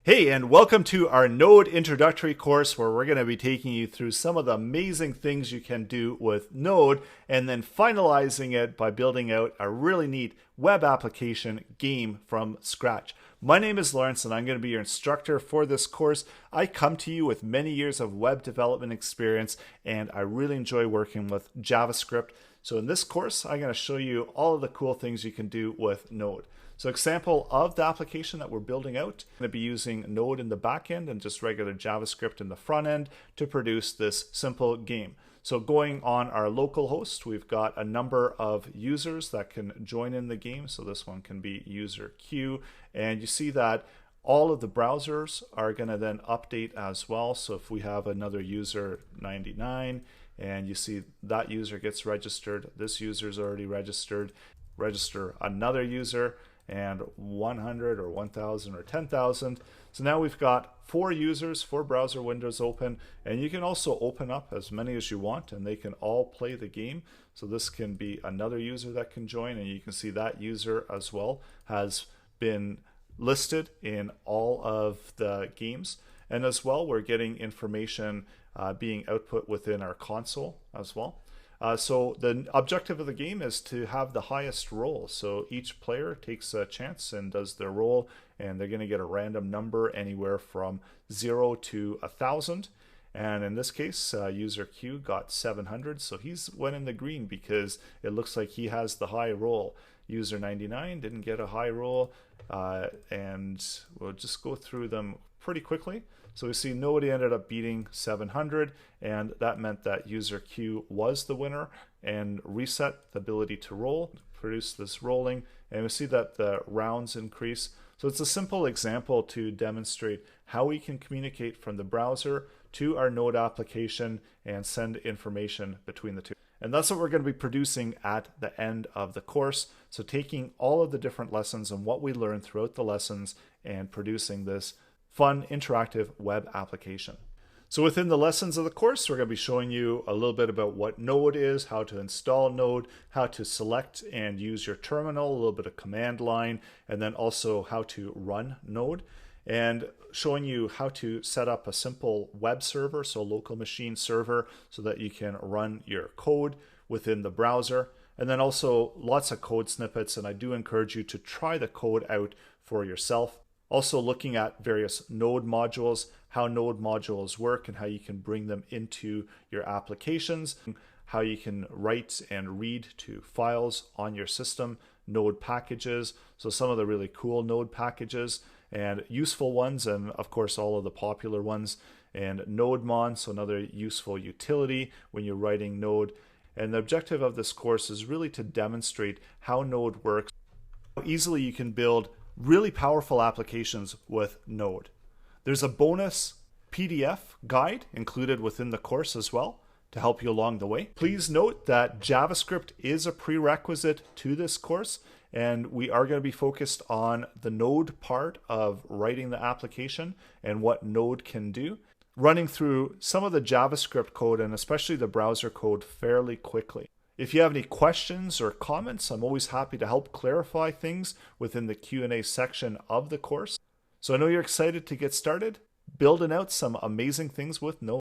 Hey, and welcome to our Node introductory course where we're going to be taking you through some of the amazing things you can do with Node and then finalizing it by building out a really neat web application game from scratch. My name is Lawrence and I'm going to be your instructor for this course. I come to you with many years of web development experience and I really enjoy working with JavaScript. So in this course, I'm going to show you all of the cool things you can do with Node. So example of the application that we're building out, I'm going to be using Node in the backend and just regular JavaScript in the front end to produce this simple game. So going on our local host, we've got a number of users that can join in the game. So this one can be user Q, and you see that all of the browsers are going to then update as well. So if we have another user 99 and you see that user gets registered, this user is already registered, register another user, and 100 or 1,000 or 10,000. So now we've got 4 users, 4 browser windows open, and you can also open up as many as you want and they can all play the game. So this can be another user that can join, and you can see that user as well has been listed in all of the games. And as well, we're getting information being output within our console as well. So the objective of the game is to have the highest roll. So each player takes a chance and does their roll, and they're going to get a random number anywhere from 0 to 1,000. And in this case, user Q got 700, so he's went in the green because it looks like he has the high roll. User 99 didn't get a high roll, and we'll just go through them pretty quickly. So we see nobody ended up beating 700, and that meant that user Q was the winner and reset the ability to roll, produce this rolling, and we see that the rounds increase. So it's a simple example to demonstrate how we can communicate from the browser to our Node application and send information between the two. And that's what we're going to be producing at the end of the course. So taking all of the different lessons and what we learned throughout the lessons and producing this fun, interactive web application. So within the lessons of the course, we're going to be showing you a little bit about what Node is, how to install Node, how to select and use your terminal, a little bit of command line, and then also how to run Node, and showing you how to set up a simple web server, so local machine server, so that you can run your code within the browser. And then also lots of code snippets, and I do encourage you to try the code out for yourself. Also looking at various Node modules, how Node modules work and how you can bring them into your applications, how you can write and read to files on your system, Node packages, so some of the really cool Node packages and useful ones, and of course all of the popular ones, and NodeMon, so another useful utility when you're writing Node. And the objective of this course is really to demonstrate how Node works, how easily you can build really powerful applications with Node. There's a bonus PDF guide included within the course as well to help you along the way. Please note that JavaScript is a prerequisite to this course, and we are going to be focused on the Node part of writing the application and what Node can do, running through some of the JavaScript code and especially the browser code fairly quickly. If you have any questions or comments, I'm always happy to help clarify things within the Q&A section of the course. So I know you're excited to get started building out some amazing things with Node.